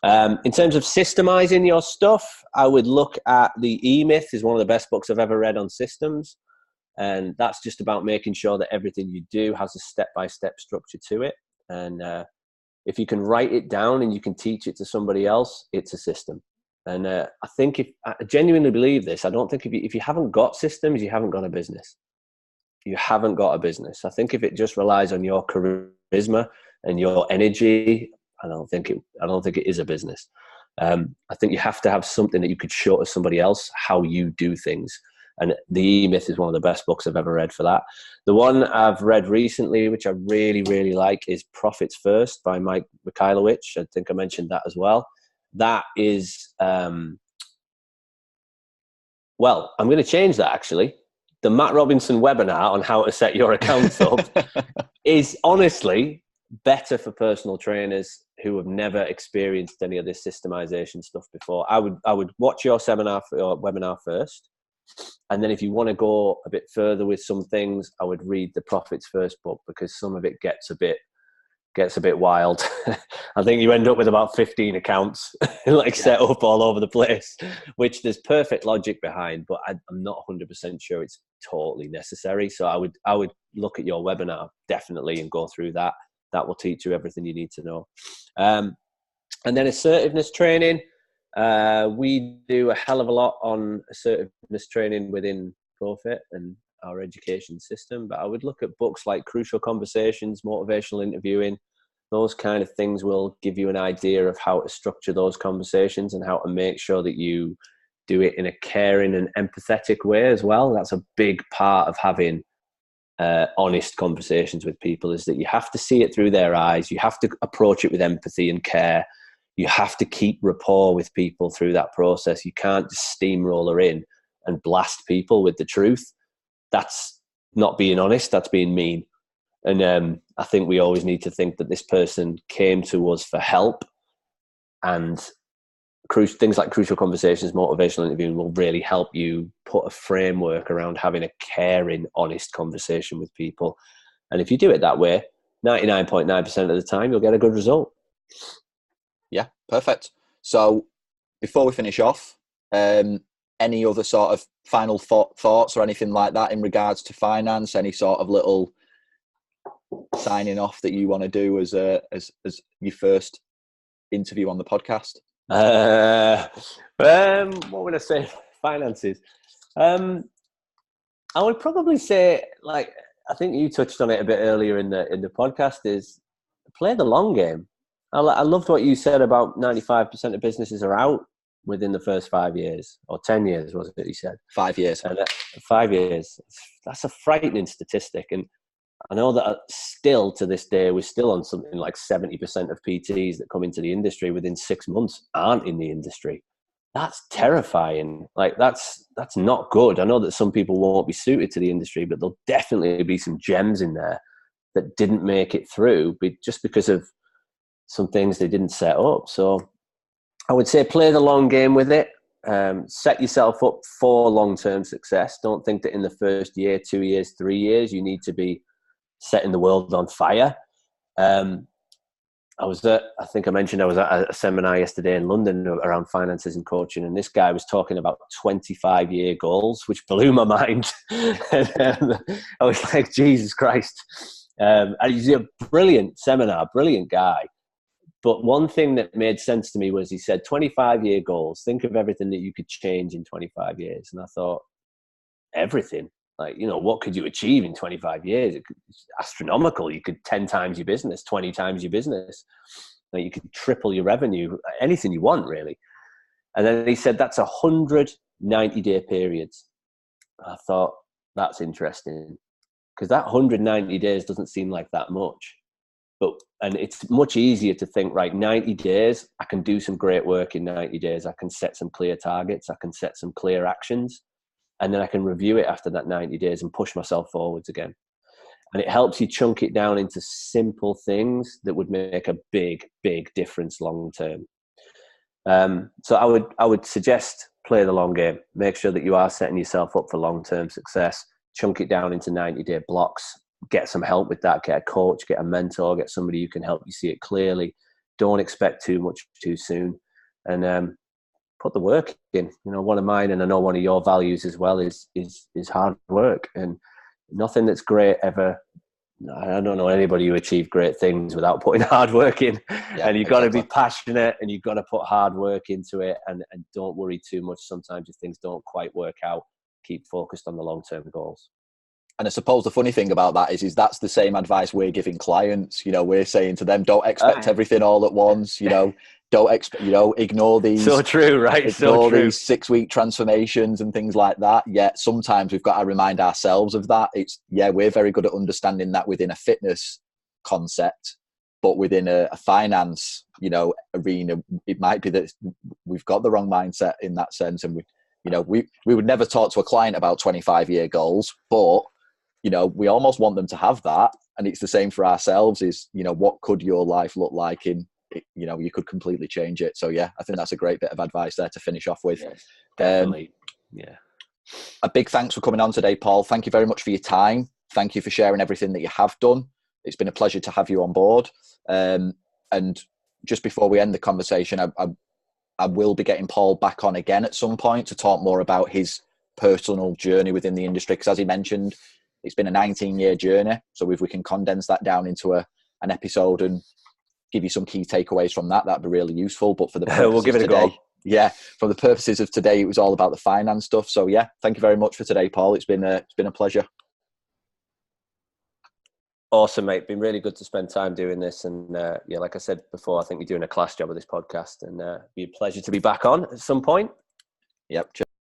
In terms of systemizing your stuff, I would look at The E-Myth. Is one of the best books I've ever read on systems. And that's just about making sure that everything you do has a step-by-step structure to it. And if you can write it down and you can teach it to somebody else, it's a system. And I think I genuinely believe this. I don't think if you haven't got systems, you haven't got a business. You haven't got a business. I think if it just relies on your charisma and your energy, I don't think it is a business. I think you have to have something that you could show to somebody else how you do things. And The E-Myth is one of the best books I've ever read for that. The one I've read recently, which I really, really like, is Profits First by Mike Mikhailovich. I think I mentioned that as well. That is, I'm going to change that actually. the Matt Robinson webinar on how to set your accounts up is honestly better for personal trainers who have never experienced any of this systemization stuff before. I would watch your seminar or webinar first. And then if you want to go a bit further with some things, I would read the Profits First book, because some of it gets a bit wild. I think you end up with about 15 accounts set up all over the place, which there's perfect logic behind, but I'm not 100% sure it's totally necessary. So I would look at your webinar definitely and go through that. That will teach you everything you need to know. And then assertiveness training. We do a hell of a lot on assertiveness training within Profit and our education system, but I would look at books like Crucial Conversations, Motivational Interviewing. Those kind of things will give you an idea of how to structure those conversations and how to make sure that you do it in a caring and empathetic way as well. That's a big part of having honest conversations with people, is that you have to see it through their eyes. You have to approach it with empathy and care. You have to keep rapport with people through that process. You can't just steamroller in and blast people with the truth. That's not being honest. That's being mean. And I think we always need to think that this person came to us for help, and things like Crucial Conversations, Motivational Interviewing will really help you put a framework around having a caring, honest conversation with people. And if you do it that way, 99.9% of the time, you'll get a good result. Yeah, perfect. So before we finish off, any other sort of final thoughts or anything like that in regards to finance? Any sort of little signing off that you want to do as your first interview on the podcast? What would I say? Finances. I would probably say, like, I think you touched on it a bit earlier in the podcast, is play the long game. I loved what you said about 95% of businesses are out within the first 5 years, or 10 years, was it you said? 5 years. 5 years. That's a frightening statistic. And I know that still to this day, we're still on something like 70% of PTs that come into the industry within 6 months aren't in the industry. That's terrifying. Like, that's not good. I know that some people won't be suited to the industry, but there'll definitely be some gems in there that didn't make it through just because of some things they didn't set up. So I would say play the long game with it. Set yourself up for long-term success. Don't think that in the first year, 2 years, 3 years, you need to be setting the world on fire. I think I mentioned I was at a seminar yesterday in London around finances and coaching, and this guy was talking about 25-year goals, which blew my mind. And, I was like, Jesus Christ. And he's a brilliant seminar, brilliant guy. But one thing that made sense to me was he said 25-year goals. Think of everything that you could change in 25 years. And I thought, everything? Like, what could you achieve in 25 years? It's astronomical. You could 10 times your business, 20 times your business. Like, you could triple your revenue, anything you want, really. And then he said, that's 100 90-day periods. I thought, that's interesting, because that 190 days doesn't seem like that much. And it's much easier to think, right, 90 days, I can do some great work in 90 days. I can set some clear targets. I can set some clear actions. And then I can review it after that 90 days and push myself forwards again. And it helps you chunk it down into simple things that would make a big, big difference long term. So I would suggest play the long game. Make sure that you are setting yourself up for long-term success. Chunk it down into 90-day blocks. Get some help with that. Get a coach, get a mentor, get somebody who can help you see it clearly. Don't expect too much too soon. And put the work in. One of mine, and I know one of your values as well, is hard work. And nothing that's great ever, I don't know anybody who achieved great things without putting hard work in. Yeah, and you've got to be passionate, and you've got to put hard work into it, and don't worry too much sometimes if things don't quite work out. Keep focused on the long-term goals. And I suppose the funny thing about that is that's the same advice we're giving clients. We're saying to them, don't expect everything all at once. Don't expect, ignore these. So true, right? Ignore these 6-week transformations and things like that. Yet sometimes we've got to remind ourselves of that. We're very good at understanding that within a fitness concept, but within a finance, arena, it might be that we've got the wrong mindset in that sense, and we You know, we would never talk to a client about 25-year goals, but, you know, we almost want them to have that. And it's the same for ourselves is, you know, what could your life look like in, you know, you could completely change it. So, yeah, I think that's a great bit of advice there to finish off with. Yes, definitely. Yeah. A big thanks for coming on today, Paul. Thank you very much for your time. Thank you for sharing everything that you have done. It's been a pleasure to have you on board. And just before we end the conversation, I will be getting Paul back on again at some point to talk more about his personal journey within the industry. Because as he mentioned, it's been a 19-year journey. So if we can condense that down into an episode and give you some key takeaways from that, that'd be really useful. But for the purposes we'll give it a today, go. Yeah, for the purposes of today, it was all about the finance stuff. So yeah, thank you very much for today, Paul. It's been a pleasure. Awesome, mate. Been really good to spend time doing this. And yeah, like I said before, I think you're doing a class job of this podcast, and it'd be a pleasure to be back on at some point. Yep.